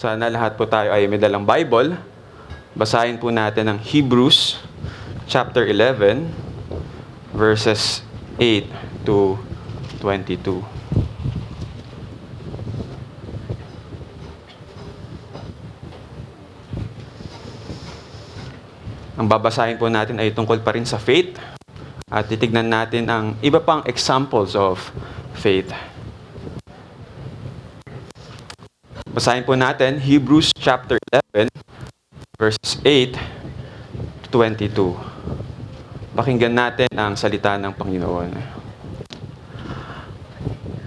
Sana lahat po tayo ay may dalang Bible. Basahin po natin ang Hebrews chapter 11, verses 8 to 22. Ang babasahin po natin ay tungkol pa rin sa faith at titignan natin ang iba pang examples of faith. Basahin po natin Hebrews chapter 11, verses 8 to 22. Pakinggan natin ang salita ng Panginoon.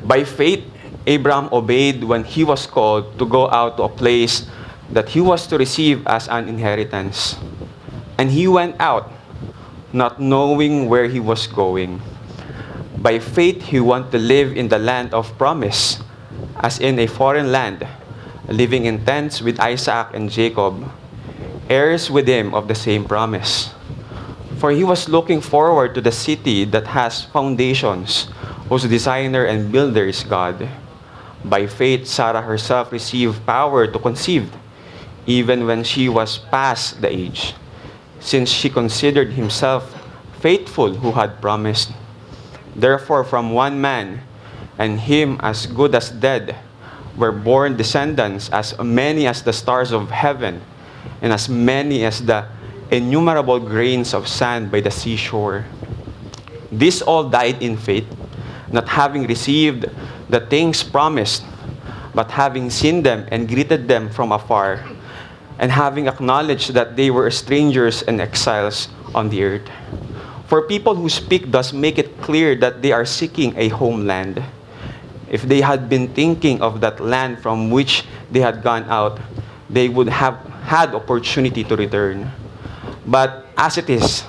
By faith, Abraham obeyed when he was called to go out to a place that he was to receive as an inheritance. And he went out, not knowing where he was going. By faith, he went to live in the land of promise, as in a foreign land, living in tents with Isaac and Jacob, heirs with him of the same promise. For he was looking forward to the city that has foundations, whose designer and builder is God. By faith, Sarah herself received power to conceive, even when she was past the age, since she considered himself faithful who had promised. Therefore, from one man, and him as good as dead, were born descendants as many as the stars of heaven, and as many as the innumerable grains of sand by the seashore. These all died in faith, not having received the things promised, but having seen them and greeted them from afar, and having acknowledged that they were strangers and exiles on the earth. For people who speak thus make it clear that they are seeking a homeland. If they had been thinking of that land from which they had gone out, they would have had opportunity to return. But as it is,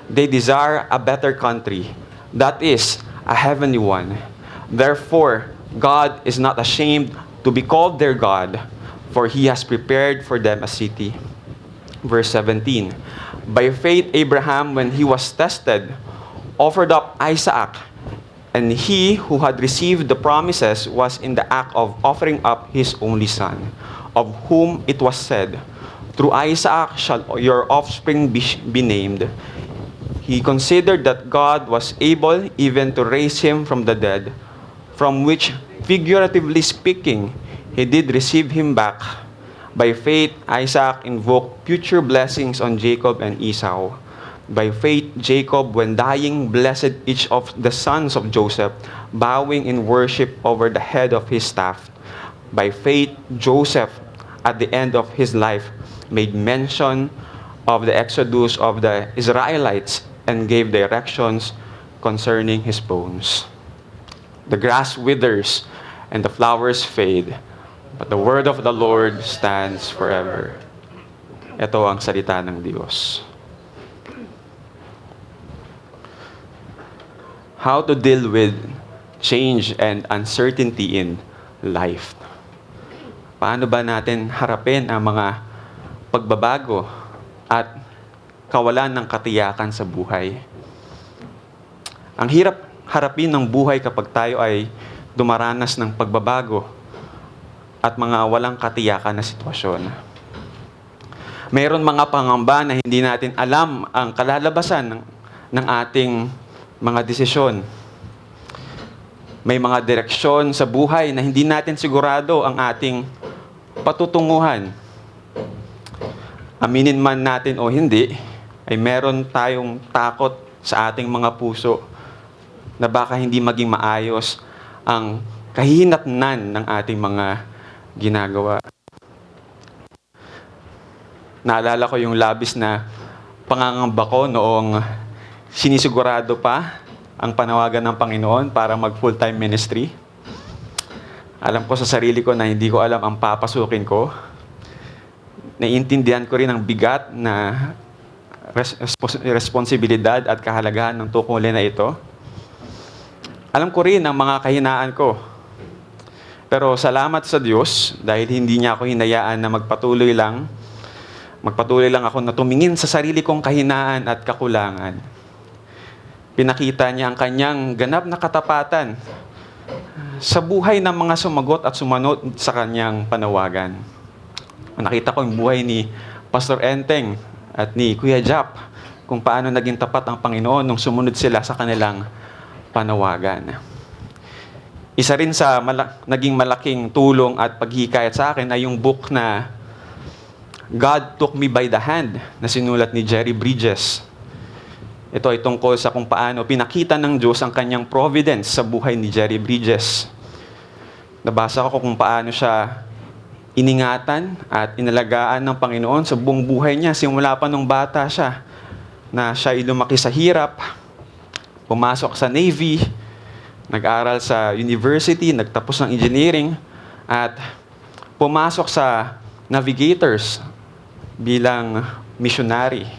they desire a better country, that is, a heavenly one. Therefore, God is not ashamed to be called their God, for he has prepared for them a city. Verse 17, by faith Abraham, when he was tested, offered up Isaac, and he who had received the promises was in the act of offering up his only son, of whom it was said, through Isaac shall your offspring be named. He considered that God was able even to raise him from the dead, from which, figuratively speaking, he did receive him back. By faith, Isaac invoked future blessings on Jacob and Esau. By faith, Jacob, when dying, blessed each of the sons of Joseph, bowing in worship over the head of his staff. By faith, Joseph, at the end of his life, made mention of the exodus of the Israelites and gave directions concerning his bones. The grass withers and the flowers fade, but the word of the Lord stands forever. Ito ang salita ng Diyos. How to deal with change and uncertainty in life. Paano ba natin harapin ang mga pagbabago at kawalan ng katiyakan sa buhay? Ang hirap harapin ng buhay kapag tayo ay dumaranas ng pagbabago at mga walang katiyakan na sitwasyon. Mayroon mga pangamba na hindi natin alam ang kalalabasan ng ating mga desisyon. May mga direksyon sa buhay na hindi natin sigurado ang ating patutunguhan. Aminin man natin o hindi, ay meron tayong takot sa ating mga puso na baka hindi maging maayos ang kahihinatnan ng ating mga ginagawa. Naalala ko yung labis na pangangamba ko noong sinisigurado pa ang panawagan ng Panginoon para mag full-time ministry. Alam ko sa sarili ko na hindi ko alam ang papasukin ko. Naiintindihan ko rin ang bigat na responsibilidad at kahalagahan ng tungkulin na ito. Alam ko rin ang mga kahinaan ko. Pero salamat sa Diyos dahil hindi niya ako hinayaan na magpatuloy lang ako na tumingin sa sarili kong kahinaan at kakulangan. Pinakita niya ang kanyang ganap na katapatan sa buhay ng mga sumagot at sumunod sa kanyang panawagan. Nakita ko yung buhay ni Pastor Enteng at ni Kuya Jap kung paano naging tapat ang Panginoon nung sumunod sila sa kanilang panawagan. Isa rin sa naging malaking tulong at paghihikayat sa akin ay yung book na God Took Me by the Hand na sinulat ni Jerry Bridges. Ito ay tungkol sa kung paano pinakita ng Diyos ang kanyang providence sa buhay ni Jerry Bridges. Nabasa ko kung paano siya iningatan at inalagaan ng Panginoon sa buong buhay niya. Simula pa nung bata siya na siya ay lumaki sa hirap, pumasok sa Navy, nag-aral sa university, nagtapos ng engineering, at pumasok sa navigators bilang missionary.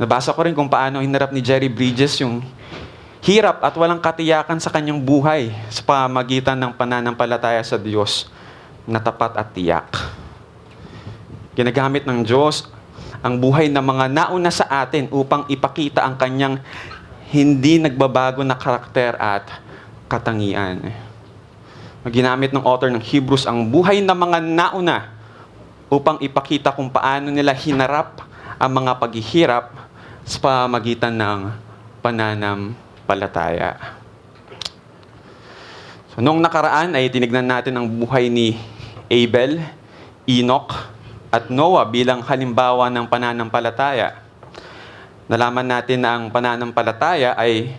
Nabasa ko rin kung paano hinarap ni Jerry Bridges yung hirap at walang katiyakan sa kanyang buhay sa pamamagitan ng pananampalataya sa Diyos na tapat at tiyak. Ginagamit ng Diyos ang buhay ng mga nauna sa atin upang ipakita ang kanyang hindi nagbabago na karakter at katangian. Ginamit ng author ng Hebrews ang buhay ng mga nauna upang ipakita kung paano nila hinarap ang mga paghihirap sa pamamagitan ng pananampalataya. So, noong nakaraan ay tinignan natin ang buhay ni Abel, Enoch, at Noah bilang halimbawa ng pananampalataya. Nalaman natin na ang pananampalataya ay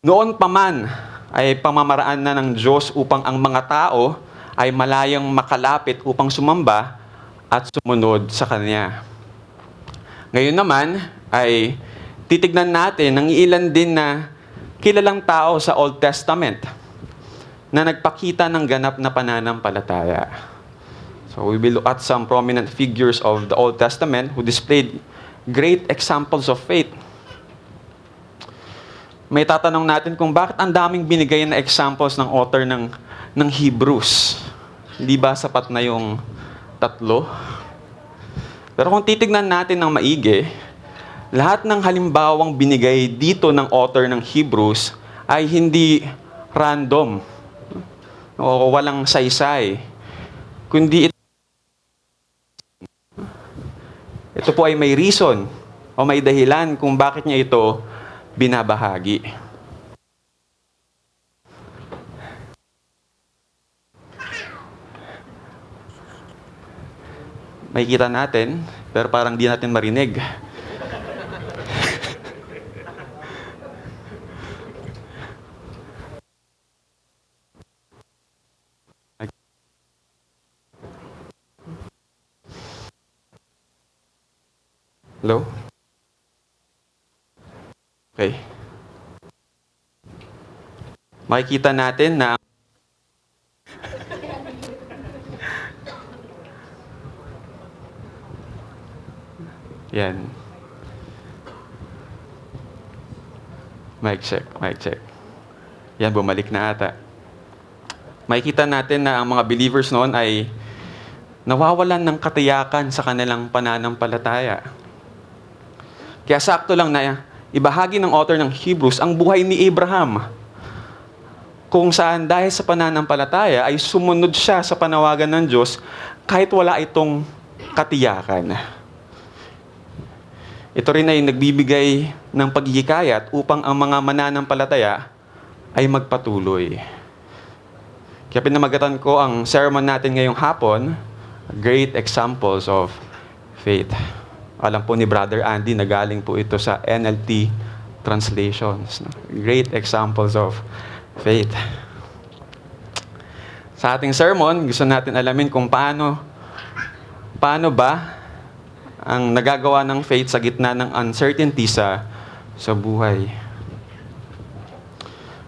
noon pa man ay pamamaraan na ng Diyos upang ang mga tao ay malayang makalapit upang sumamba at sumunod sa Kanya. Ngayon naman ay titignan natin ang ilan din na kilalang tao sa Old Testament na nagpakita ng ganap na pananampalataya. So we will look at some prominent figures of the Old Testament who displayed great examples of faith. May tatanong natin kung bakit ang daming binigay na examples ng author ng Hebrews. Hindi ba sapat na yung 3? Pero kung titignan natin ng maigi, lahat ng halimbawang binigay dito ng author ng Hebrews ay hindi random o walang saysay, kundi ito po ay may reason o may dahilan kung bakit niya ito binabahagi. Makikita natin, pero parang di natin marinig. Hello? Okay. Makikita natin na yan. Mic check, mic check. Yan, bumalik na ata. Makikita natin na ang mga believers noon ay nawawalan ng katiyakan sa kanilang pananampalataya. Kaya sakto lang na ibahagi ng author ng Hebrews ang buhay ni Abraham, kung saan dahil sa pananampalataya ay sumunod siya sa panawagan ng Diyos kahit wala itong katiyakan. Ito rin ay nagbibigay ng paghihikayat upang ang mga mananampalataya ay magpatuloy. Kaya pinamagatan ko ang sermon natin ngayong hapon, Great Examples of Faith. Alam po ni Brother Andy na galing po ito sa NLT translations. Great Examples of Faith. Sa ating sermon, gusto natin alamin kung paano ba ang nagagawa ng faith sa gitna ng uncertainty sa buhay.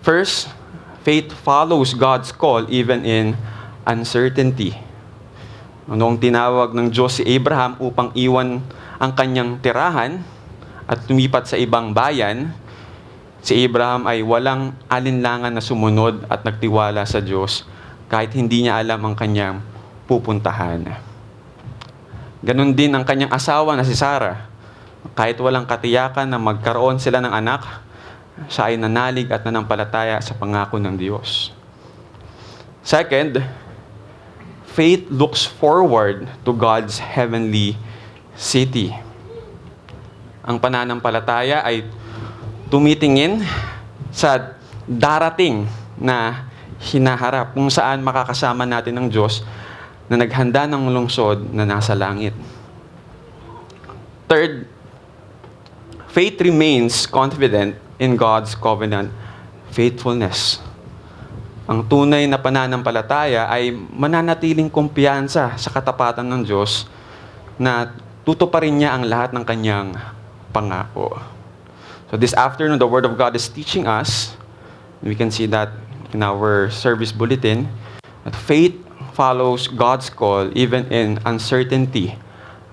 First, faith follows God's call even in uncertainty. Noong tinawag ng Diyos si Abraham upang iwan ang kanyang tirahan at lumipat sa ibang bayan, si Abraham ay walang alinlangan na sumunod at nagtiwala sa Diyos kahit hindi niya alam ang kanyang pupuntahan. Ganon din ang kanyang asawa na si Sarah. Kahit walang katiyakan na magkaroon sila ng anak, siya ay nanalig at nanampalataya sa pangako ng Diyos. Second, faith looks forward to God's heavenly city. Ang pananampalataya ay tumitingin sa darating na hinaharap kung saan makakasama natin ng Diyos na naghanda ng lungsod na nasa langit. Third, faith remains confident in God's covenant faithfulness. Ang tunay na pananampalataya ay mananatiling kumpiyansa sa katapatan ng Diyos na tutuparin niya ang lahat ng kanyang pangako. So this afternoon, the Word of God is teaching us, we can see that in our service bulletin, that faith follows God's call even in uncertainty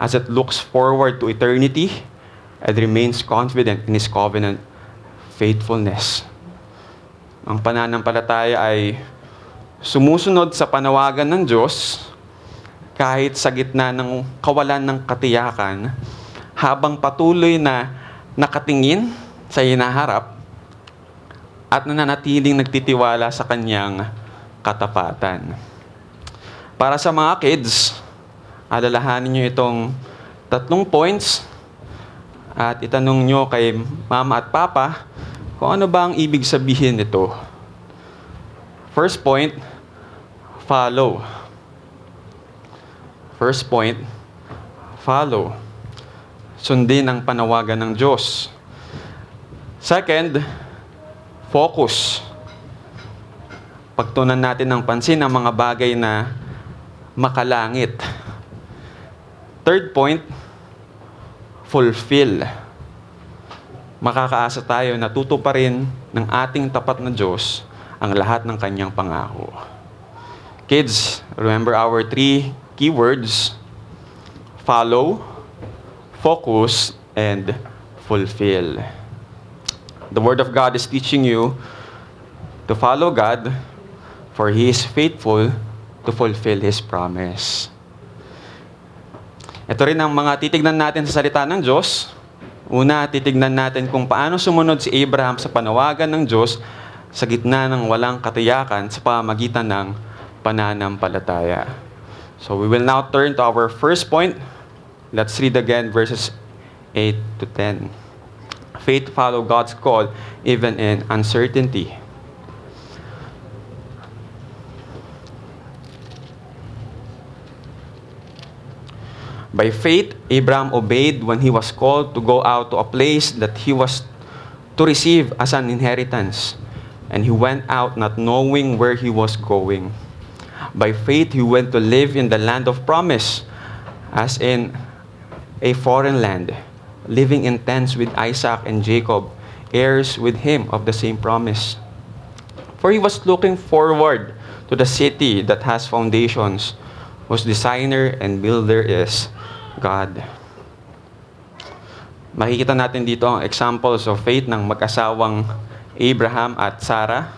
as it looks forward to eternity and remains confident in His covenant faithfulness. Ang pananampalataya ay sumusunod sa panawagan ng Diyos kahit sa gitna ng kawalan ng katiyakan habang patuloy na nakatingin sa hinaharap at nananatiling nagtitiwala sa kanyang katapatan. Para sa mga kids, alalahanin nyo itong 3 points at itanong nyo kay mama at papa kung ano ba ang ibig sabihin nito. First point, follow. First point, follow. Sundin ang panawagan ng Diyos. Second, focus. Pagtunan natin ng pansin ang mga bagay na makalangit. Third point, fulfill. Makakaasa tayo na tutuparin ng ating tapat na Diyos ang lahat ng kanyang pangako. Kids, remember our 3 keywords: follow, focus, and fulfill. The Word of God is teaching you to follow God, for He is faithful to fulfill His promise. Ito rin ang mga titignan natin sa salita ng Diyos. Una, titignan natin kung paano sumunod si Abraham sa panawagan ng Diyos sa gitna ng walang katiyakan sa pamamagitan ng pananampalataya. So we will now turn to our first point. Let's read again verses 8 to 10. Faith follow God's call even in uncertainty. By faith, Abraham obeyed when he was called to go out to a place that he was to receive as an inheritance. And he went out not knowing where he was going. By faith, he went to live in the land of promise, as in a foreign land, living in tents with Isaac and Jacob, heirs with him of the same promise. For he was looking forward to the city that has foundations, whose designer and builder is God. Makikita natin dito ang examples of faith ng mag-asawang Abraham at Sarah.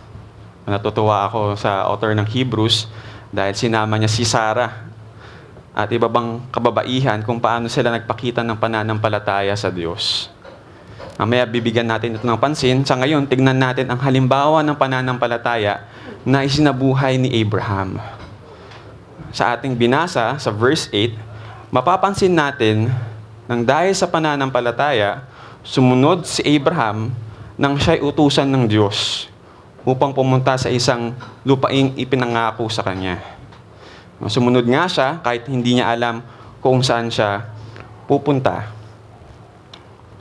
Natutuwa ako sa author ng Hebrews dahil sinama niya si Sarah at iba bang kababaihan kung paano sila nagpakita ng pananampalataya sa Diyos. Mamaya bibigyan natin ito ng pansin. Sa ngayon, tignan natin ang halimbawa ng pananampalataya na isinabuhay ni Abraham. Sa ating binasa, sa verse 8, mapapansin natin nang dahil sa pananampalataya, sumunod si Abraham nang siya'y utusan ng Diyos upang pumunta sa isang lupaing ipinangako sa kanya. Sumunod nga siya kahit hindi niya alam kung saan siya pupunta.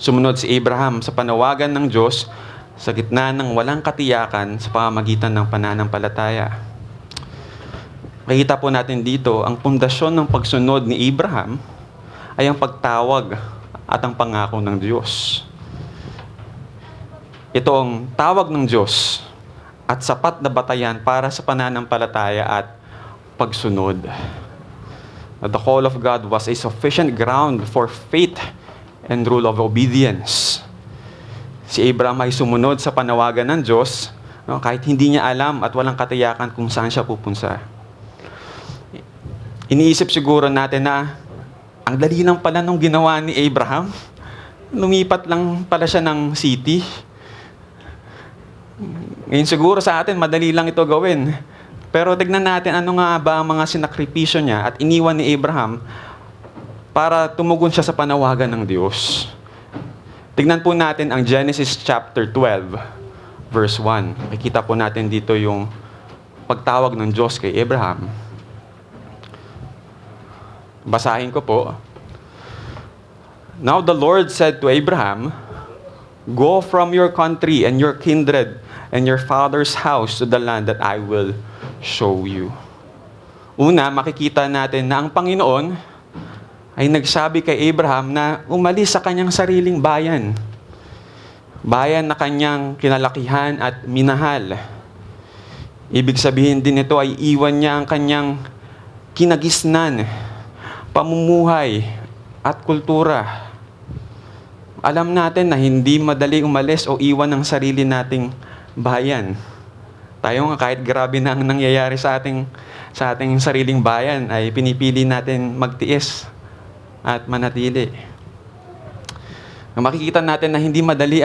Sumunod si Abraham sa panawagan ng Diyos sa gitna ng walang katiyakan sa pamamagitan ng pananampalataya. Makikita po natin dito, ang pundasyon ng pagsunod ni Abraham ay ang pagtawag at ang pangako ng Diyos. Ito ang tawag ng Diyos at sapat na batayan para sa pananampalataya at pagsunod. The call of God was a sufficient ground for faith and rule of obedience. Si Abraham ay sumunod sa panawagan ng Diyos kahit hindi niya alam at walang katiyakan kung saan siya pupunta. Iniisip siguro natin na ang dali lang pala nung ginawa ni Abraham. Lumipat lang pala siya ng city. Ngayon siguro sa atin, madali lang ito gawin. Pero tignan natin ano nga ba ang mga sinakripisyo niya at iniwan ni Abraham para tumugon siya sa panawagan ng Diyos. Tignan po natin ang Genesis chapter 12, verse 1. Makikita po natin dito yung pagtawag ng Diyos kay Abraham. Basahin ko po. Now the Lord said to Abraham, "Go from your country and your kindred and your father's house to the land that I will show you." Una, makikita natin na ang Panginoon ay nagsabi kay Abraham na umalis sa kanyang sariling bayan. Bayan na kanyang kinalakihan at minahal. Ibig sabihin din ito ay iwan niya ang kanyang kinagisnan, pamumuhay at kultura. Alam natin na hindi madali umalis o iwan ang sarili nating bayan. Tayo nga kahit grabe na ang nangyayari sa ating sariling bayan ay pinipili natin magtiis at manatili. Makikita natin na hindi madali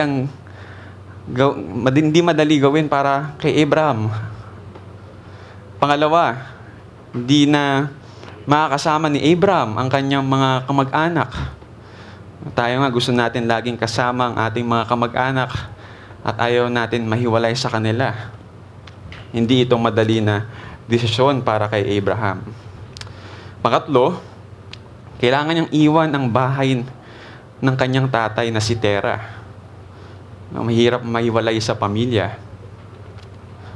gawin para kay Abraham. Pangalawa, hindi na makakasama ni Abraham ang kanyang mga kamag-anak. Tayo nga gusto natin laging kasama ang ating mga kamag-anak at ayaw natin mahiwalay sa kanila. Hindi ito madali na desisyon para kay Abraham. Pangatlo, kailangan niyang iwan ang bahay ng kanyang tatay na si Terah. Mahirap mahiwalay sa pamilya.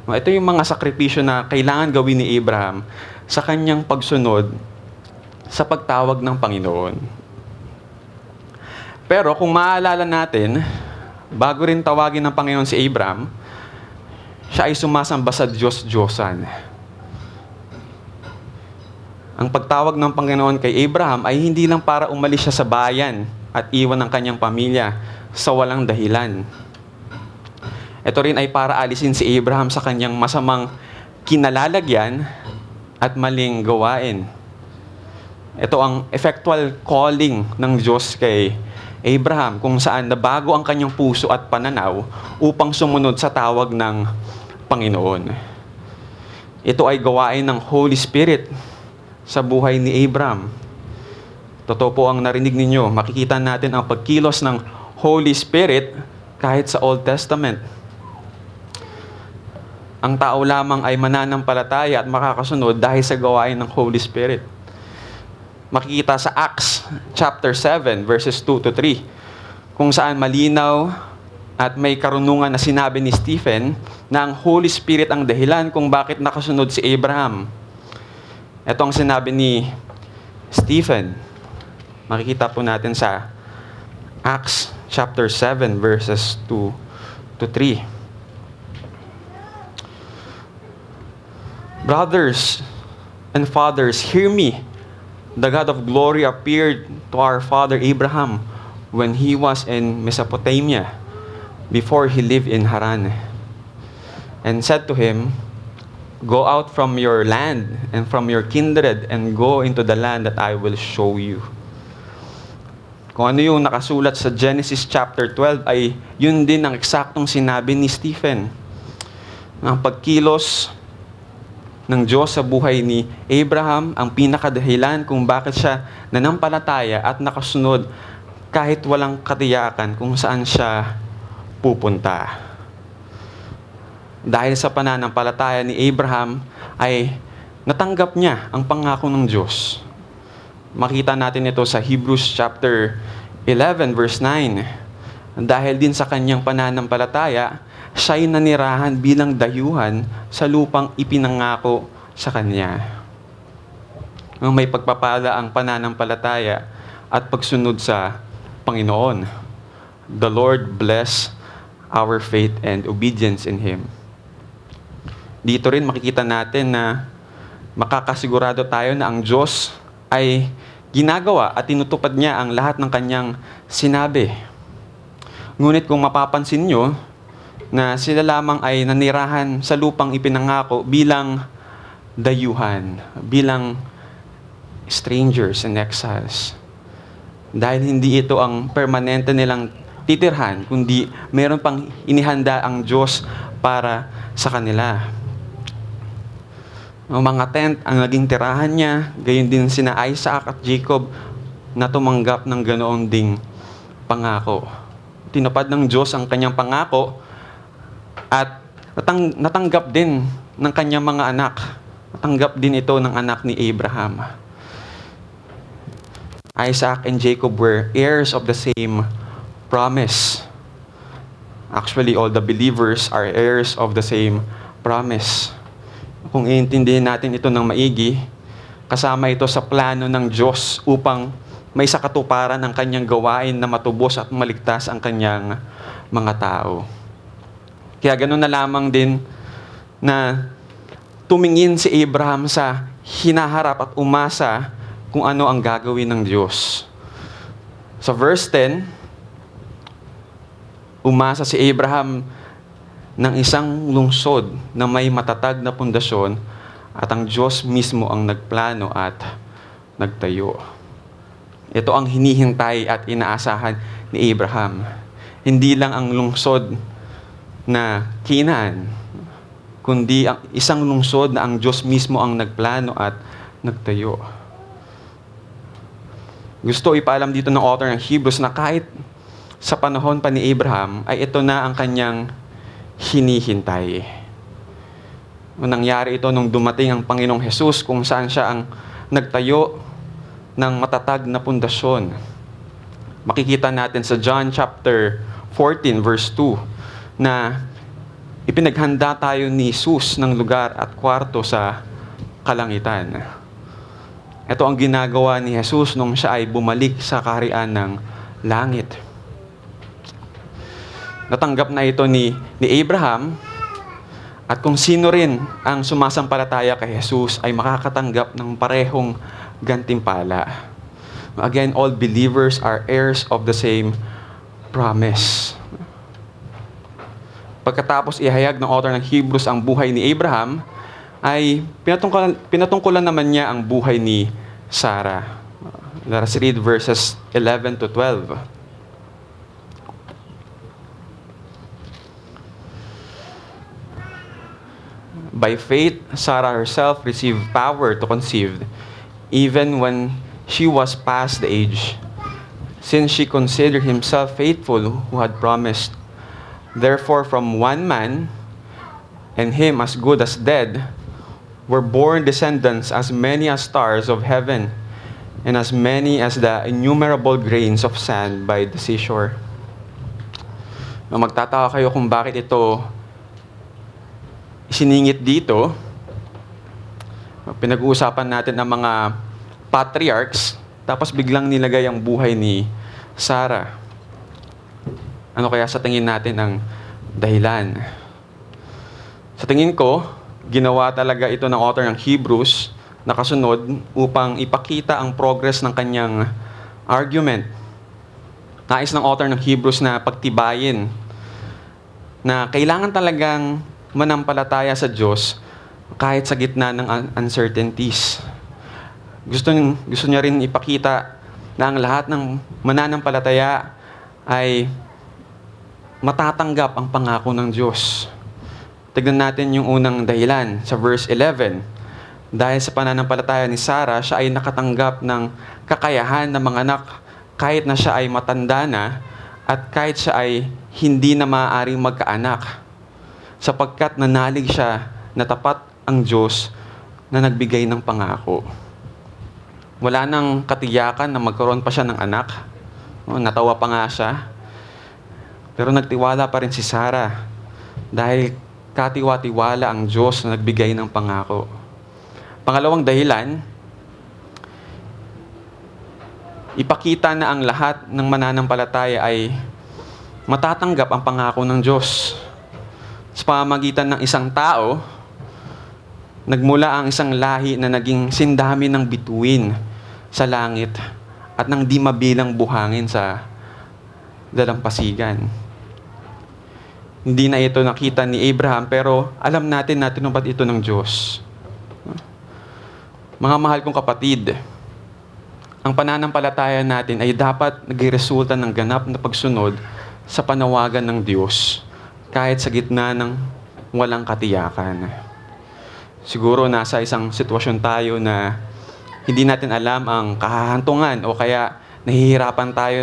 Ito yung mga sakripisyo na kailangan gawin ni Abraham sa kanyang pagsunod sa pagtawag ng Panginoon. Pero kung maaalala natin, bago rin tawagin ng Panginoon si Abraham, siya ay sumasamba sa Diyos-Diyosan. Ang pagtawag ng Panginoon kay Abraham ay hindi lang para umalis siya sa bayan at iwan ang kanyang pamilya sa walang dahilan. Ito rin ay para alisin si Abraham sa kanyang masamang kinalalagyan at maling gawain. Ito ang effectual calling ng Diyos kay Abraham, kung saan nabago ang kanyang puso at pananaw upang sumunod sa tawag ng Panginoon. Ito ay gawain ng Holy Spirit sa buhay ni Abraham. Totoo po ang narinig ninyo. Makikita natin ang pagkilos ng Holy Spirit kahit sa Old Testament. Ang tao lamang ay mananampalataya at makakasunod dahil sa gawain ng Holy Spirit. Makikita sa Acts chapter 7 verses 2 to 3 kung saan malinaw at may karunungan na sinabi ni Stephen na ang Holy Spirit ang dahilan kung bakit nakasunod si Abraham. Ito ang sinabi ni Stephen. Makikita po natin sa Acts chapter 7 verses 2 to 3. "Brothers and fathers, hear me. The God of glory appeared to our father Abraham when he was in Mesopotamia, before he lived in Haran, and said to him, 'Go out from your land and from your kindred and go into the land that I will show you.'" Kung ano yung nakasulat sa Genesis chapter 12 ay yun din ang eksaktong sinabi ni Stephen. Ang pagkilos ng Diyos sa buhay ni Abraham ang pinakadahilan kung bakit siya nanampalataya at nakasunod kahit walang katiyakan kung saan siya pupunta. Dahil sa pananampalataya ni Abraham ay natanggap niya ang pangako ng Diyos. Makita natin ito sa Hebrews chapter 11 verse 9. Dahil din sa kanyang pananampalataya, siya'y nanirahan bilang dayuhan sa lupang ipinangako sa kanya. May pagpapala ang pananampalataya at pagsunod sa Panginoon. The Lord bless our faith and obedience in Him. Dito rin makikita natin na makakasigurado tayo na ang Diyos ay ginagawa at tinutupad niya ang lahat ng kanyang sinabi. Ngunit kung mapapansin nyo, na sila lamang ay nanirahan sa lupang ipinangako bilang dayuhan, bilang strangers and exiles. Dahil hindi ito ang permanente nilang titirhan, kundi meron pang inihanda ang Diyos para sa kanila. Ang mga tent ang naging tirahan niya, gayon din sina Isaac at Jacob na tumanggap ng ganoon ding pangako. Tinupad ng Diyos ang kanyang pangako at natanggap din ng kanyang mga anak. Natanggap din ito ng anak ni Abraham. Isaac and Jacob were heirs of the same promise. Actually, all the believers are heirs of the same promise. Kung iintindihin natin ito ng maigi, kasama ito sa plano ng Diyos upang may sakatuparan ang kanyang gawain na matubos at maligtas ang kanyang mga tao. Kaya ganoon na lamang din na tumingin si Abraham sa hinaharap at umasa kung ano ang gagawin ng Diyos. Sa verse 10, umasa si Abraham ng isang lungsod na may matatag na pundasyon at ang Diyos mismo ang nagplano at nagtayo. Ito ang hinihintay at inaasahan ni Abraham. Hindi lang ang lungsod na Canaan, kundi ang isang lungsod na ang Diyos mismo ang nagplano at nagtayo. Gusto ipaalam dito ng author ng Hebrews na kahit sa panahon pa ni Abraham, ay ito na ang kanyang hinihintay. Nangyari ito nung dumating ang Panginoong Jesus kung saan siya ang nagtayo ng matatag na pundasyon. Makikita natin sa John chapter 14 verse 2 na ipinaghanda tayo ni Jesus ng lugar at kwarto sa kalangitan. Ito ang ginagawa ni Jesus nung siya ay bumalik sa kaharian ng langit. Natanggap na ito ni Abraham at kung sino rin ang sumasampalataya kay Jesus ay makakatanggap ng parehong gantimpala. Again, all believers are heirs of the same promise. Pagkatapos ihayag ng author ng Hebrews ang buhay ni Abraham, ay pinatungkulan naman niya ang buhay ni Sarah. Let us read verses 11 to 12. By faith, Sarah herself received power to conceive, even when she was past the age, since she considered himself faithful who had promised. Therefore, from one man, and him as good as dead, were born descendants as many as stars of heaven, and as many as the innumerable grains of sand by the seashore. Magtataka kayo kung bakit ito siningit dito. Pinag-uusapan natin ang mga patriarchs, tapos biglang nilagay ang buhay ni Sarah. Ano kaya sa tingin natin ang dahilan? Sa tingin ko, ginawa talaga ito ng author ng Hebrews na kasunod upang ipakita ang progress ng kanyang argument. Nais ng author ng Hebrews na pagtibayin na kailangan talagang manampalataya sa Diyos kahit sa gitna ng uncertainties. Gusto niya rin ipakita na ang lahat ng mananampalataya ay matatanggap ang pangako ng Diyos. Tignan natin yung unang dahilan sa verse 11. Dahil sa pananampalataya ni Sarah, siya ay nakatanggap ng kakayahan ng mga anak kahit na siya ay matanda na at kahit siya ay hindi na maaaring magkaanak, sapagkat nanalig siya na tapat ang Diyos na nagbigay ng pangako. Wala nang katiyakan na magkaroon pa siya ng anak. Natawa pa nga siya. Pero nagtiwala pa rin si Sarah dahil katiwa-tiwala ang Diyos na nagbigay ng pangako. Pangalawang dahilan, ipakita na ang lahat ng mananampalataya ay matatanggap ang pangako ng Diyos. Sa pamamagitan ng isang tao, nagmula ang isang lahi na naging sindami ng bituin sa langit at ng di mabilang buhangin sa dalampasigan. Hindi na ito nakita ni Abraham, pero alam natin na tinupad ito ng Diyos. Mga mahal kong kapatid, ang pananampalataya natin ay dapat nagresulta ng ganap na pagsunod sa panawagan ng Diyos, kahit sa gitna ng walang katiyakan. Siguro nasa isang sitwasyon tayo na hindi natin alam ang kahahantungan o kaya nahihirapan tayo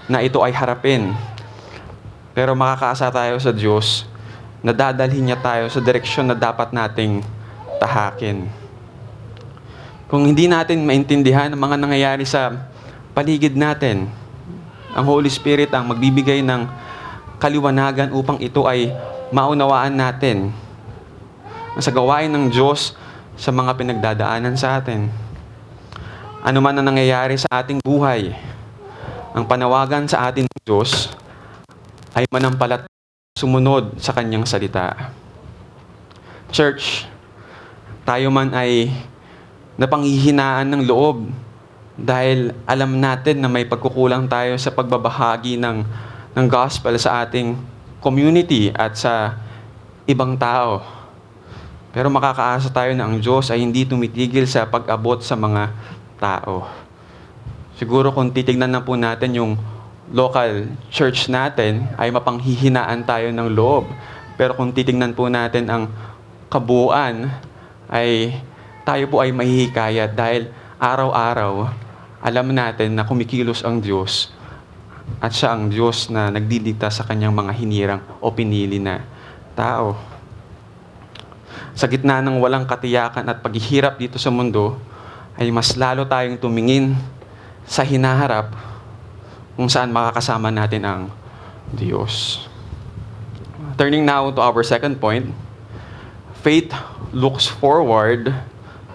na ito ay harapin. Pero makakaasa tayo sa Diyos na dadalhin niya tayo sa direksyon na dapat nating tahakin. Kung hindi natin maintindihan ang mga nangyayari sa paligid natin, ang Holy Spirit ang magbibigay ng kaliwanagan upang ito ay maunawaan natin sa gawain ng Diyos sa mga pinagdadaanan sa atin. Ano man ang nangyayari sa ating buhay, ang panawagan sa atin ng Diyos ay manampalataya sumunod sa Kanyang salita. Church, tayo man ay napanghihinaan ng loob dahil alam natin na may pagkukulang tayo sa pagbabahagi ng gospel sa ating community at sa ibang tao. Pero makakaasa tayo na ang Diyos ay hindi tumitigil sa pag-abot sa mga tao. Siguro kung titignan na po natin yung local church natin, ay mapanghihinaan tayo ng loob. Pero kung titignan po natin ang kabuuan, ay tayo po ay mahihikayat dahil araw-araw, alam natin na kumikilos ang Diyos at siya ang Diyos na nagdidikta sa kanyang mga hinirang o pinili na tao. Sa gitna ng walang katiyakan at paghihirap dito sa mundo, ay mas lalo tayong tumingin sa hinaharap kung saan makakasama natin ang Diyos. Turning now to our second point, faith looks forward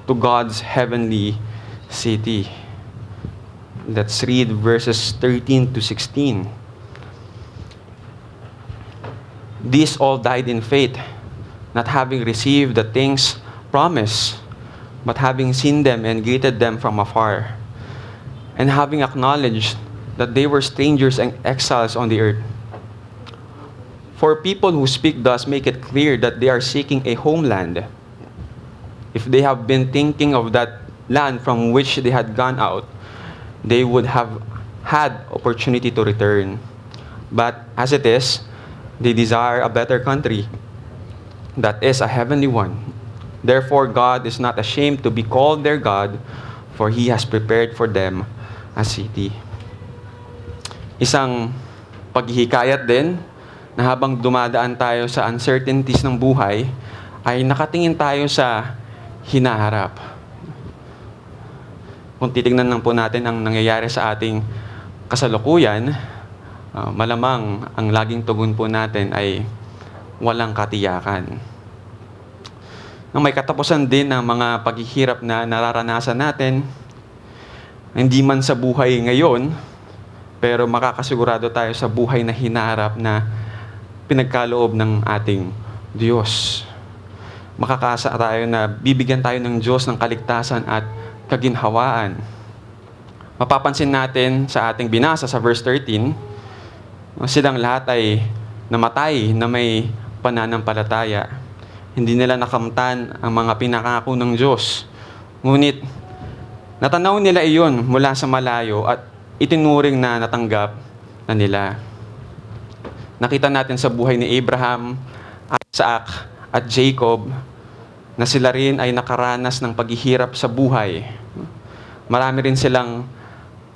to God's heavenly city. Let's read verses 13 to 16. These all died in faith, not having received the things promised, but having seen them and greeted them from afar, and having acknowledged that they were strangers and exiles on the earth. For people who speak thus make it clear that they are seeking a homeland. If they have been thinking of that land from which they had gone out, they would have had opportunity to return. But as it is, they desire a better country, that is a heavenly one. Therefore, God is not ashamed to be called their God, for He has prepared for them a city. Isang paghihikayat din na habang dumadaan tayo sa uncertainties ng buhay, ay nakatingin tayo sa hinaharap. Kung titignan lang po natin ang nangyayari sa ating kasalukuyan, malamang ang laging tugon po natin ay walang katiyakan. Nang may katapusan din ng mga paghihirap na nararanasan natin, hindi man sa buhay ngayon, pero makakasigurado tayo sa buhay na hinaharap na pinagkaloob ng ating Diyos. Makakaasa tayo na bibigyan tayo ng Diyos ng kaligtasan at kaginhawaan. Mapapansin natin sa ating binasa sa verse 13, silang lahat ay namatay na may pananampalataya. Hindi nila nakamtan ang mga pinangako ng Diyos. Ngunit, natanaw nila iyon mula sa malayo at itinuring na natanggap na nila. Nakita natin sa buhay ni Abraham, Isaac at Jacob na sila rin ay nakaranas ng paghihirap sa buhay. Marami rin silang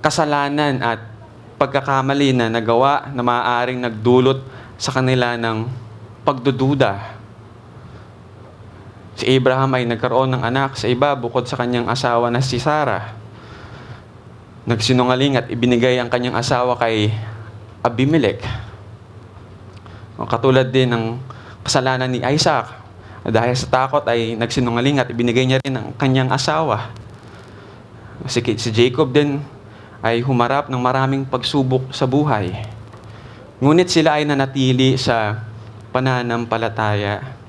kasalanan at pagkakamali na nagawa na maaaring nagdulot sa kanila ng pagdududa. Si Abraham ay nagkaroon ng anak sa iba bukod sa kanyang asawa na si Sarah. Nagsinungaling at ibinigay ang kanyang asawa kay Abimelech. Katulad din ng kasalanan ni Isaac. Dahil sa takot ay nagsinungaling at ibinigay niya rin ang kanyang asawa. Si Jacob din ay humarap ng maraming pagsubok sa buhay. Ngunit sila ay nanatili sa pananampalataya.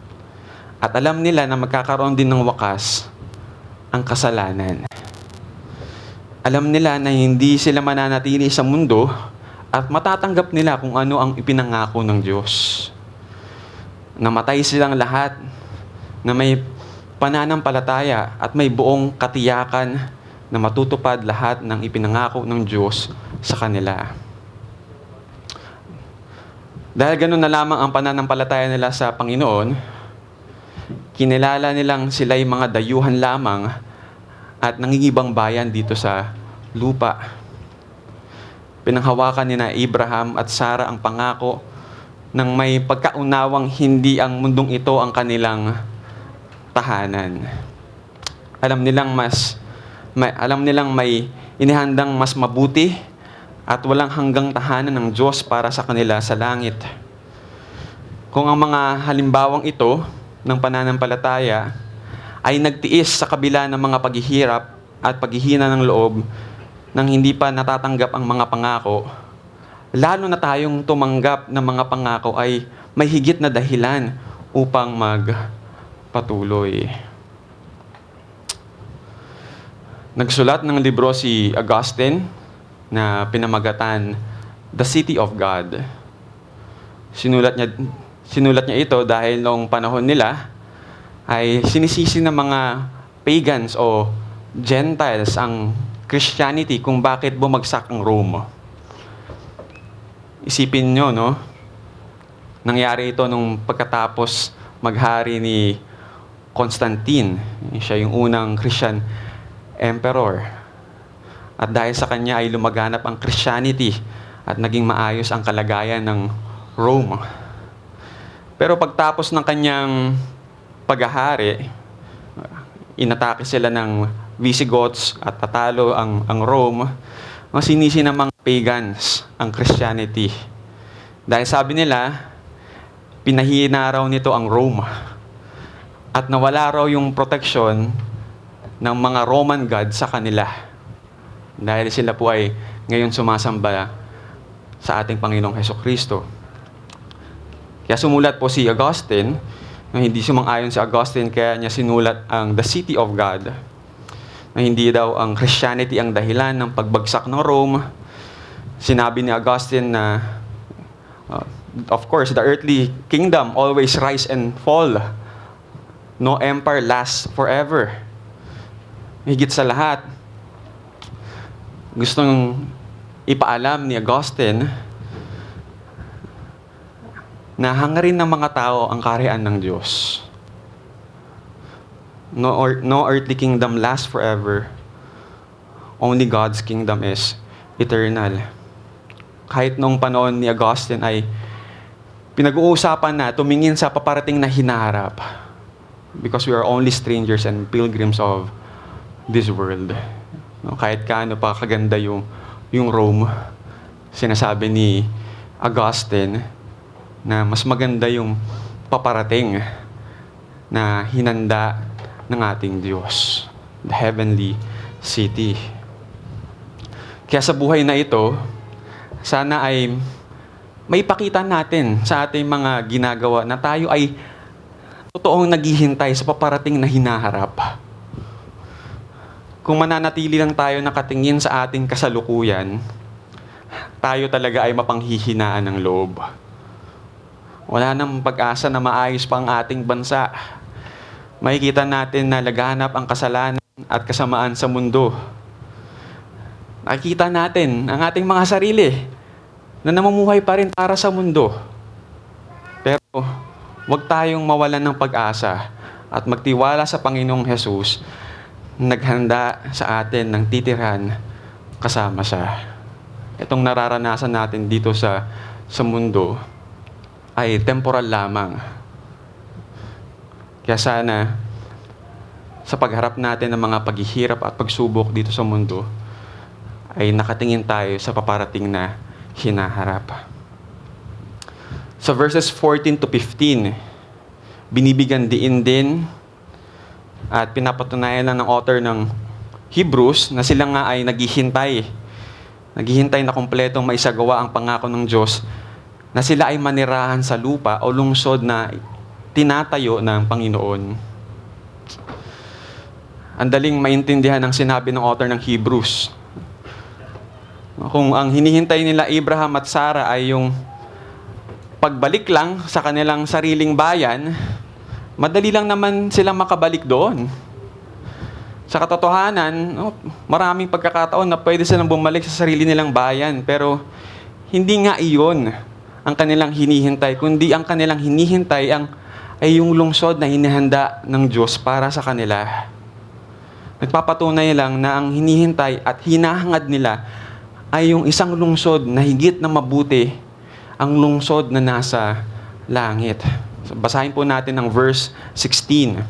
At alam nila na magkakaroon din ng wakas ang kasalanan. Alam nila na hindi sila mananatili sa mundo at matatanggap nila kung ano ang ipinangako ng Diyos. Namatay silang lahat na may pananampalataya at may buong katiyakan na matutupad lahat ng ipinangako ng Diyos sa kanila. Dahil ganun na lamang ang pananampalataya nila sa Panginoon, Kinilala nilang sila'y mga dayuhan lamang at nangingibang bayan dito sa lupa. Pinanghawakan ni na Abraham at Sarah ang pangako ng may pagkaunawang hindi ang mundong ito ang kanilang tahanan. Alam nilang may inihandang mas mabuti at walang hanggang tahanan ng Diyos para sa kanila sa langit. Kung ang mga halimbawang ito ng pananampalataya ay nagtiis sa kabila ng mga paghihirap at paghihina ng loob nang hindi pa natatanggap ang mga pangako, lalo na tayong tumanggap ng mga pangako ay may higit na dahilan upang magpatuloy. Nagsulat ng libro si Augustine na pinamagatan The City of God. Sinulat niya ito dahil noong panahon nila ay sinisisi ng mga pagans o Gentiles ang Christianity kung bakit bumagsak ang Rome. Isipin nyo, no? Nangyari ito nung pagkatapos maghari ni Constantine. Siya yung unang Christian emperor. At dahil sa kanya ay lumaganap ang Christianity at naging maayos ang kalagayan ng Rome. Pero pagtapos ng kanyang paghahari, inatake sila ng Visigoths at tatalo ang Rome. Sinisi ng mga pagans ang Christianity. Dahil sabi nila, pinahina raw nito ang Rome. At nawala raw yung proteksyon ng mga Roman God sa kanila. Dahil sila po ay ngayon sumasamba sa ating Panginoong Hesukristo. Kaya sumulat po si Augustine, na hindi sumang-ayon si Augustine, kaya niya sinulat ang The City of God, na hindi daw ang Christianity ang dahilan ng pagbagsak ng Rome. Sinabi ni Augustine na, of course, the earthly kingdom always rise and fall. No empire lasts forever. Higit sa lahat, gustong ipaalam ni Augustine na hangarin ng mga tao ang kaharian ng Diyos. No earthly kingdom lasts forever. Only God's kingdom is eternal. Kahit nung panahon ni Augustine ay pinag-uusapan na tumingin sa paparating na hinaharap. Because we are only strangers and pilgrims of this world. No, kahit kaano pa kaganda yung Rome, sinasabi ni Augustine na mas maganda yung paparating na hinanda ng ating Diyos, the heavenly city. Kaya sa buhay na ito, sana ay may pakita natin sa ating mga ginagawa na tayo ay totoong naghihintay sa paparating na hinaharap. Kung mananatili lang tayo nakatingin sa ating kasalukuyan, tayo talaga ay mapanghihinaan ng loob. Wala nang pag-asa na maayos pa ang ating bansa. Makikita natin na laganap ang kasalanan at kasamaan sa mundo. Nakikita natin ang ating mga sarili na namumuhay pa rin para sa mundo. Pero huwag tayong mawalan ng pag-asa at magtiwala sa Panginoong Hesus, naghanda sa atin ng titirhan kasama siya. Itong nararanasan natin dito sa mundo ay temporal lamang. Kaya sana, sa pagharap natin ng mga paghihirap at pagsubok dito sa mundo, ay nakatingin tayo sa paparating na hinaharap. Sa verses 14 to 15, binibigyan diin din at pinapatunayan ng author ng Hebrews na sila nga ay naghihintay na kumpletong maisagawa ang pangako ng Diyos, na sila ay manirahan sa lupa o lungsod na tinatayo ng Panginoon. Ang daling maintindihan ang sinabi ng author ng Hebrews. Kung ang hinihintay nila Abraham at Sarah ay yung pagbalik lang sa kanilang sariling bayan, madali lang naman silang makabalik doon. Sa katotohanan, maraming pagkakataon na pwede silang bumalik sa sarili nilang bayan, pero hindi nga iyon ang kanilang hinihintay, kundi ang kanilang hinihintay ay ay yung lungsod na inihanda ng Diyos para sa kanila. Nagpapatunay lang na ang hinihintay at hinahangad nila ay yung isang lungsod na higit na mabuti, ang lungsod na nasa langit. So, basahin po natin ang verse 16.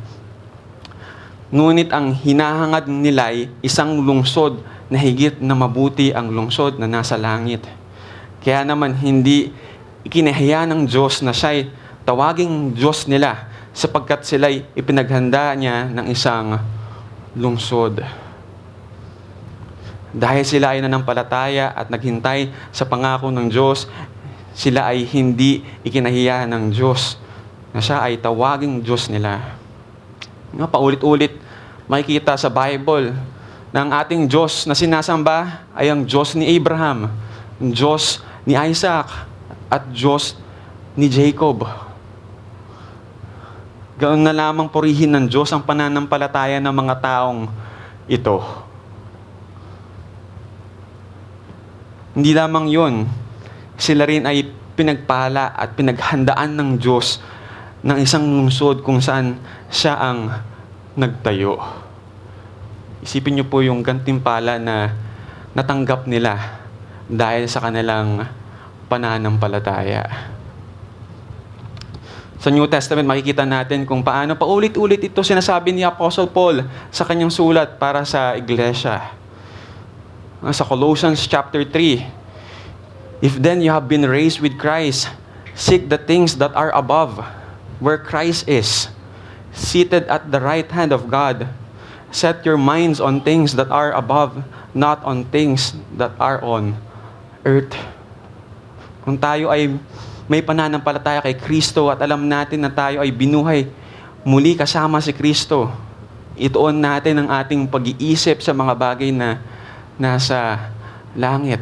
Ngunit ang hinahangad nila ay isang lungsod na higit na mabuti, ang lungsod na nasa langit. Kaya naman hindi ikinahiya ng Diyos na siya'y tawaging Diyos nila sapagkat sila'y ipinaghanda niya ng isang lungsod. Dahil sila ay nanampalataya at naghintay sa pangako ng Diyos, sila ay hindi ikinahiya ng Diyos na siya ay tawaging Diyos nila. Nga paulit-ulit makikita sa Bible na ang ating Diyos na sinasamba ay ang Diyos ni Abraham, ang Diyos ni Isaac, at Diyos ni Jacob. Ganoon na lamang purihin ng Diyos ang pananampalataya ng mga taong ito. Hindi lamang yun, sila rin ay pinagpala at pinaghandaan ng Diyos ng isang lungsod kung saan siya ang nagtayo. Isipin niyo po yung gantimpala na natanggap nila dahil sa kanilang pananampalataya. Sa New Testament, makikita natin kung paano paulit-ulit ito sinasabi ni Apostle Paul sa kanyang sulat para sa iglesia. Sa Colossians chapter 3, "If then you have been raised with Christ, seek the things that are above, where Christ is, seated at the right hand of God. Set your minds on things that are above, not on things that are on earth." Kung tayo ay may pananampalataya kay Kristo at alam natin na tayo ay binuhay muli kasama si Kristo, ituon natin ang ating pag-iisip sa mga bagay na nasa langit.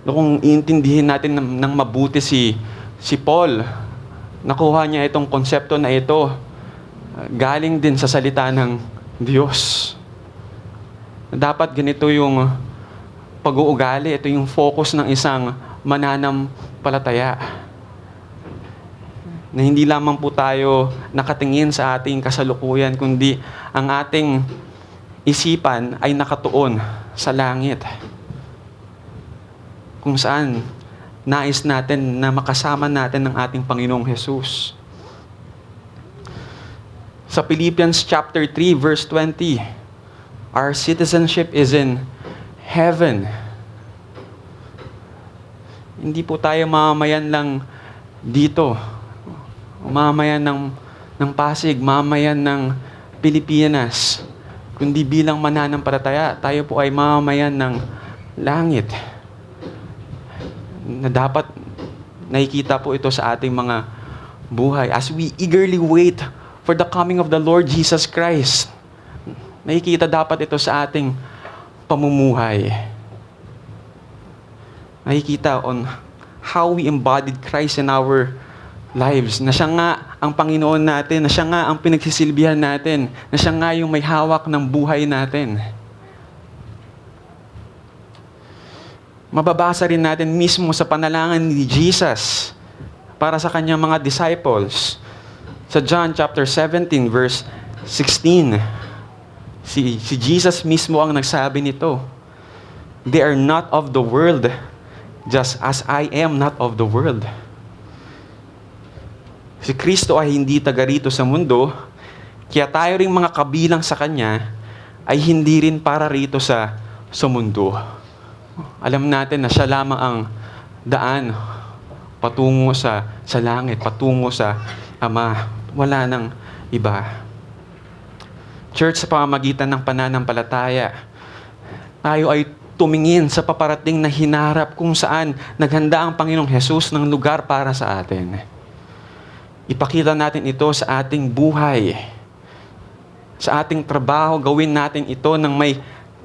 Kung iintindihin natin ng mabuti si Paul, nakuha niya itong konsepto na ito galing din sa salita ng Diyos. Dapat ganito yung pag-uugali, ito yung focus ng isang mananampalataya. Na hindi lamang po tayo nakatingin sa ating kasalukuyan, kundi ang ating isipan ay nakatuon sa langit. Kung saan nais natin na makasama natin ng ating Panginoong Hesus. Sa Philippians chapter 3 verse 20, our citizenship is in heaven. Hindi po tayo mamamayan lang dito. Mamamayan ng Pasig, mamamayan ng Pilipinas. Kundi bilang mananampalataya, tayo po ay mamamayan ng langit. Na dapat nakikita po ito sa ating mga buhay as we eagerly wait for the coming of the Lord Jesus Christ. Nakikita dapat ito sa ating pamumuhay. Nakikita on how we embodied Christ in our lives. Na siya nga ang Panginoon natin, na siya nga ang pinagsisilbihan natin, na siya nga yung may hawak ng buhay natin. Mababasa rin natin mismo sa panalangin ni Jesus para sa kanyang mga disciples. Sa John chapter 17 verse 16, si Jesus mismo ang nagsabi nito. They are not of the world, just as I am not of the world. Si Kristo ay hindi taga rito sa mundo, kaya tayo ring mga kabilang sa Kanya ay hindi rin para rito sa mundo. Alam natin na siya lamang ang daan patungo sa langit, patungo sa Ama. Wala nang iba. Church, sa pamamagitan ng pananampalataya, tayo ay tumingin sa paparating na hinarap kung saan naghanda ang Panginoong Hesus ng lugar para sa atin. Ipakita natin ito sa ating buhay. Sa ating trabaho, gawin natin ito ng may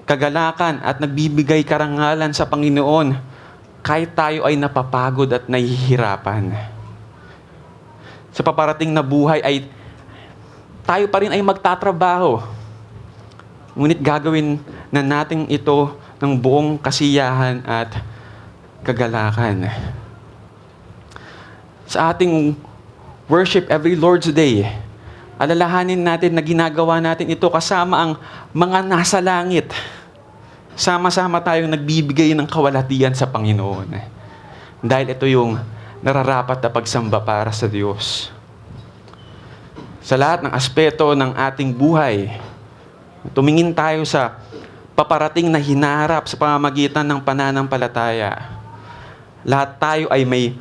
kagalakan at nagbibigay karangalan sa Panginoon kahit tayo ay napapagod at nahihirapan. Sa paparating na buhay ay tayo pa rin ay magtatrabaho. Ngunit gagawin na natin ito ng buong kasiyahan at kagalakan. sa ating worship every Lord's Day, alalahanin natin na ginagawa natin ito kasama ang mga nasa langit. Sama-sama tayong nagbibigay ng kawalhatian sa Panginoon. Dahil ito yung nararapat na pagsamba para sa Diyos. Sa lahat ng aspeto ng ating buhay, tumingin tayo sa paparating na hinaharap sa pamamagitan ng pananampalataya. Lahat tayo ay may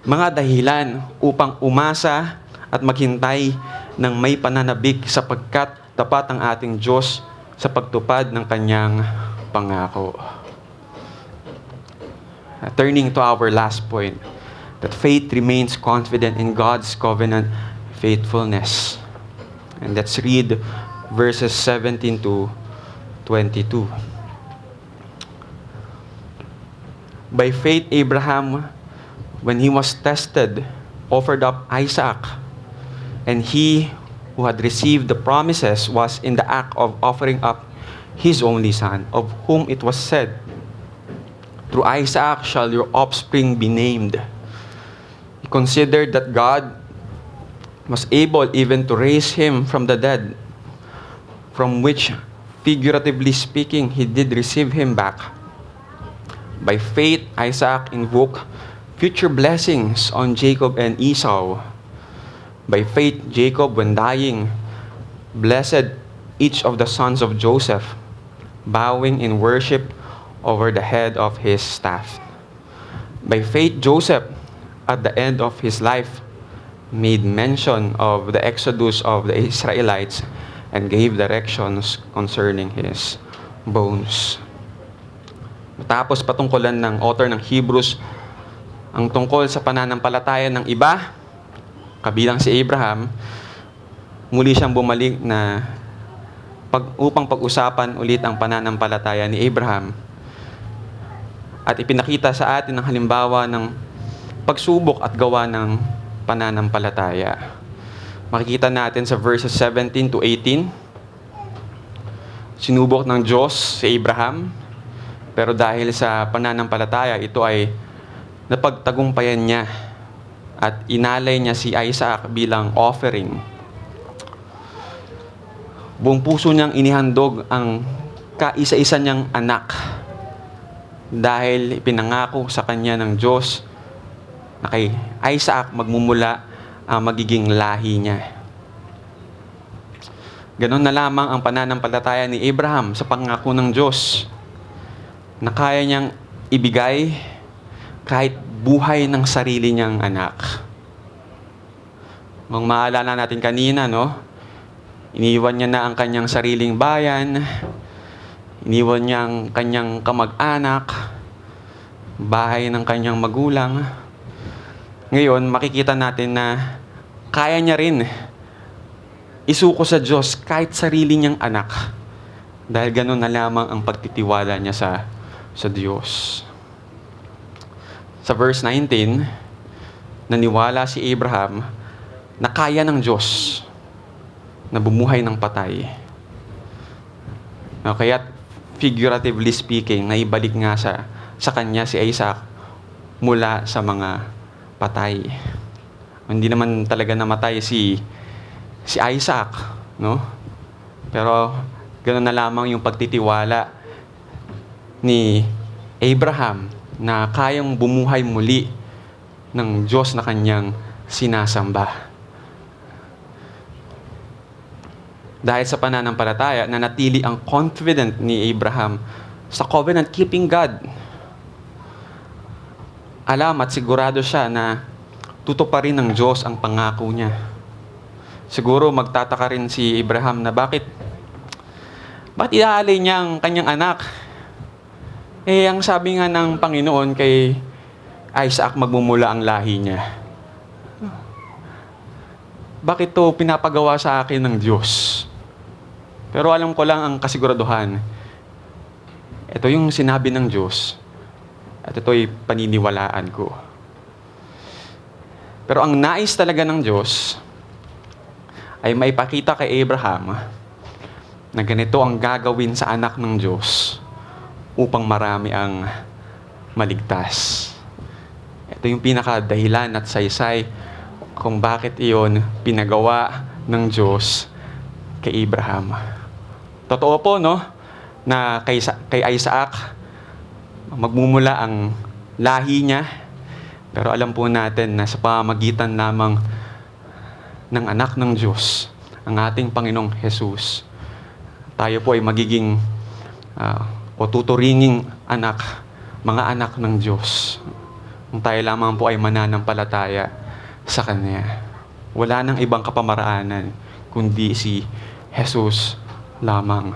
mga dahilan upang umasa at maghintay ng may pananabik sapagkat tapat ang ating Diyos sa pagtupad ng Kanyang pangako. Turning to our last point, that faith remains confident in God's covenant faithfulness. And let's read verses 17 to 22. By faith, Abraham, when he was tested, offered up Isaac, and he who had received the promises was in the act of offering up his only son, of whom it was said, "Through Isaac shall your offspring be named." He considered that God was able even to raise him from the dead, from which, figuratively speaking, he did receive him back. By faith, Isaac invoked future blessings on Jacob and Esau. By faith, Jacob, when dying, blessed each of the sons of Joseph, bowing in worship over the head of his staff. By faith, Joseph, at the end of his life, made mention of the exodus of the Israelites and gave directions concerning his bones. Matapos patungkulan ng author ng Hebrews ang tungkol sa pananampalataya ng iba, kabilang si Abraham, muli siyang bumalik na upang pag-usapan ulit ang pananampalataya ni Abraham. At ipinakita sa atin ang halimbawa ng pagsubok at gawa ng pananampalataya. Makikita natin sa verses 17 to 18, sinubok ng Diyos si Abraham, pero dahil sa pananampalataya, ito ay napagtagumpayan niya at inalay niya si Isaac bilang offering. Buong puso niyang inihandog ang kaisa-isa niyang anak dahil ipinangako sa kanya ng Diyos na kay Isaac magmumula ang magiging lahi niya. Ganon na lamang ang pananampalataya ni Abraham sa pangako ng Diyos na kaya niyang ibigay kahit buhay ng sarili niyang anak. Kung maalala natin kanina, no? Iniwan niya na ang kanyang sariling bayan, iniwan niya ang kanyang kamag-anak, bahay ng kanyang magulang. Ngayon, makikita natin na kaya niya rin isuko sa Diyos kahit sarili niyang anak. Dahil gano'n na lamang ang pagtitiwala niya sa Diyos. Sa verse 19, naniwala si Abraham na kaya ng Diyos na bumuhay ng patay. Kaya figuratively speaking, naibalik nga sa kanya si Isaac mula sa mga patay. Hindi naman talaga namatay si Isaac, no? Pero ganoon na lamang yung pagtitiwala ni Abraham na kayang bumuhay muli ng Diyos na kanyang sinasamba. Dahil sa pananampalataya, nanatili ang confident ni Abraham sa covenant-keeping God. Alam at sigurado siya na tutuparin ng Diyos ang pangako niya. Siguro magtataka rin si Abraham na bakit iaalay niya ang kanyang anak? Ang sabi nga ng Panginoon kay Isaac, magmumula ang lahi niya. Bakit to pinapagawa sa akin ng Diyos? Pero alam ko lang ang kasiguraduhan. Ito yung sinabi ng Diyos at ito'y paniniwalaan ko. Pero ang nais talaga ng Diyos ay maipakita kay Abraham na ganito ang gagawin sa anak ng Diyos upang marami ang maligtas. Ito yung pinaka-dahilan at saysay kung bakit iyon pinagawa ng Diyos kay Abraham. Totoo po, no, na kay Isaac, magmumula ang lahi niya, pero alam po natin na sa pamamagitan lamang ng anak ng Diyos, ang ating Panginoong Jesus, tayo po ay magiging o tuturinging mga anak ng Diyos. Kung tayo lamang po ay mananampalataya sa Kanya. Wala nang ibang kapamaraanan kundi si Jesus lamang.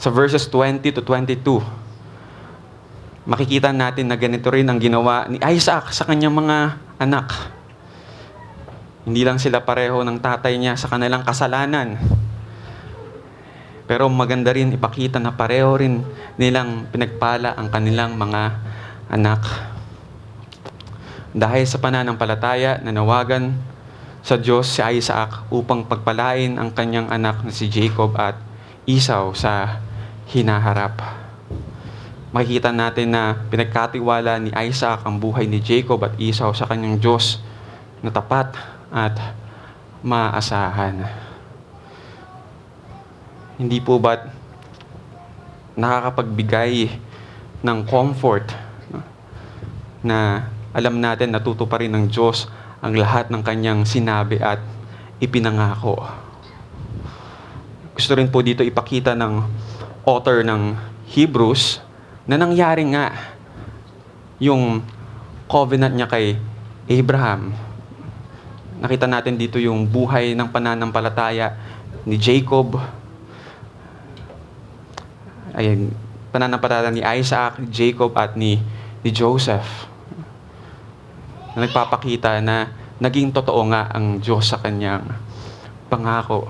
Sa verses 20 to 22, makikita natin na ganito rin ang ginawa ni Isaac sa kanyang mga anak. Hindi lang sila pareho ng tatay niya sa kanilang kasalanan, pero maganda rin ipakita na pareho rin nilang pinagpala ang kanilang mga anak. Dahil sa pananampalataya, nanawagan sa Diyos si Isaac upang pagpalain ang kanyang anak na si Jacob at Esau sa hinaharap. Makikita natin na pinagkatiwala ni Isaac ang buhay ni Jacob at Esau sa kanyang Diyos na tapat at maasahan. Hindi po ba't nakakapagbigay ng comfort na alam natin natutuparin ng Diyos ang lahat ng kanyang sinabi at ipinangako? Gusto rin po dito ipakita ng author ng Hebrews na nangyari nga yung covenant niya kay Abraham. Nakita natin dito yung buhay ng pananampalataya ni Jacob, pananampalataya ni Isaac, Jacob at ni Joseph, na nagpapakita na naging totoo nga ang Diyos sa kanyang pangako.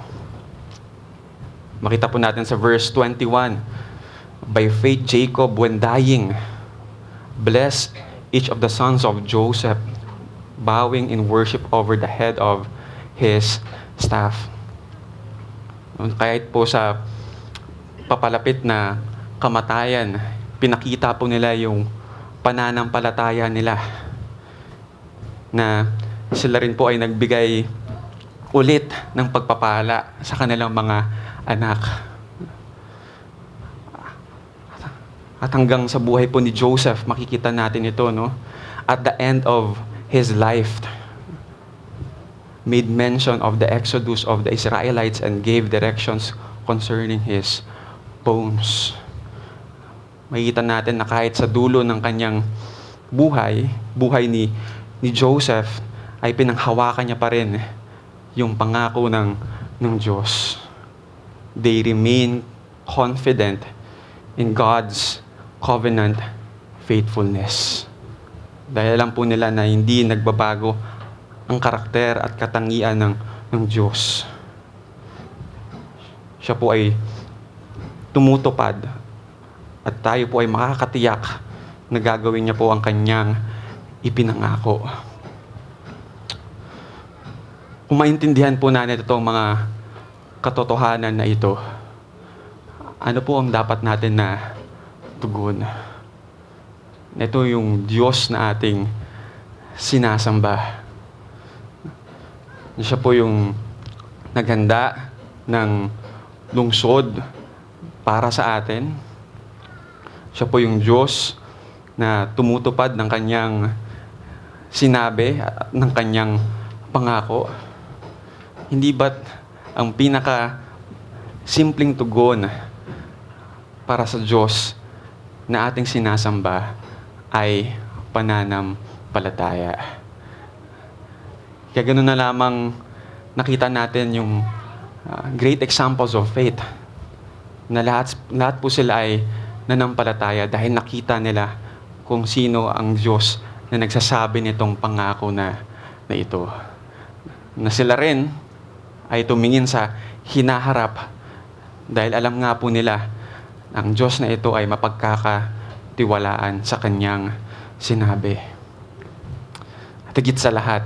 Makita po natin sa verse 21, by faith Jacob, when dying, blessed each of the sons of Joseph, bowing in worship over the head of his staff. Kahit po sa papalapit na kamatayan, pinakita po nila yung pananampalataya nila, na sila rin po ay nagbigay ulit ng pagpapala sa kanilang mga anak. At hanggang sa buhay po ni Joseph, makikita natin ito, no? At the end of his life, made mention of the exodus of the Israelites and gave directions concerning his bones. Makikita natin na kahit sa dulo ng kanyang buhay ni Joseph, ay pinanghawakan niya pa rin yung pangako ng Diyos. They remain confident in God's covenant faithfulness. Dahil alam po nila na hindi nagbabago ang karakter at katangian ng Diyos. Siya po ay tumutupad at tayo po ay makakatiyak na gagawin niya po ang kanyang ipinangako. Kung maintindihan po natin itong mga katotohanan na ito, ano po ang dapat natin na tugon? Ito yung Diyos na ating sinasamba. Siya po yung naghanda ng lungsod para sa atin. Siya po yung Diyos na tumutupad ng kanyang sinabi at ng kanyang pangako. Hindi ba't ang pinaka simpleng tugon para sa Diyos na ating sinasamba ay pananampalataya? Kaya ganoon na lamang nakita natin yung great examples of faith, na lahat po sila ay nanampalataya dahil nakita nila kung sino ang Diyos na nagsasabi nitong pangako na ito. Na sila rin ay tumingin sa hinaharap dahil alam nga po nila ang Diyos na ito ay mapagkakatiwalaan sa kanyang sinabi. At higit sa lahat,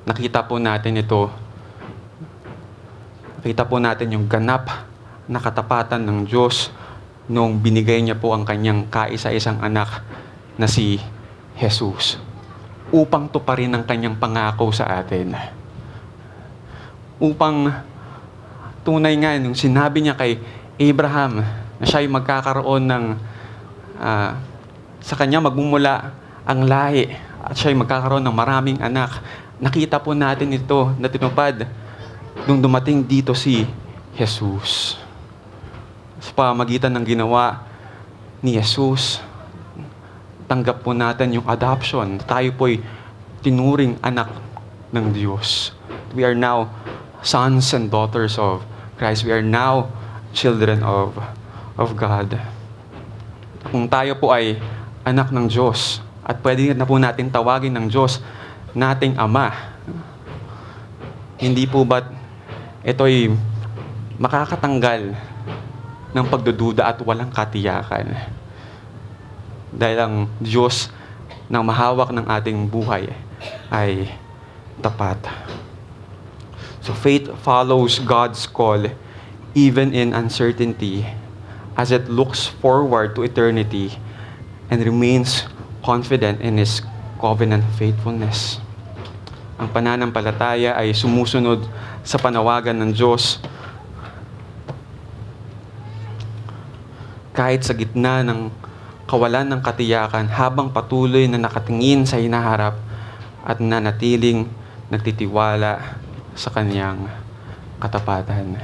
nakita po natin ito. Nakita po natin yung ganap na katapatan ng Diyos noong binigay niya po ang kanyang kaisa-isang anak na si Jesus upang tuparin ang kanyang pangako sa atin. Upang tunay nga, nung sinabi niya kay Abraham na siya ay magkakaroon ng sa kanya magmumula ang lahi at siya ay magkakaroon ng maraming anak. Nakita po natin ito na tinupad nung dumating dito si Jesus. Sa pamamagitan ng ginawa ni Jesus, tanggap po natin yung adoption. Tayo po'y tinuring anak ng Diyos. We are now sons and daughters of Christ. We are now children of God. Kung tayo po ay anak ng Diyos, at pwede na po natin tawagin ng Diyos nating Ama, hindi po ba't ito'y makakatanggal ng pagdududa at walang katiyakan? Dahil ang Diyos na mahawak ng ating buhay ay tapat. So faith follows God's call even in uncertainty as it looks forward to eternity and remains confident in His covenant faithfulness. Ang pananampalataya ay sumusunod sa panawagan ng Diyos kahit sa gitna ng kawalan ng katiyakan, habang patuloy na nakatingin sa hinaharap at nanatiling nagtitiwala sa kanyang katapatan.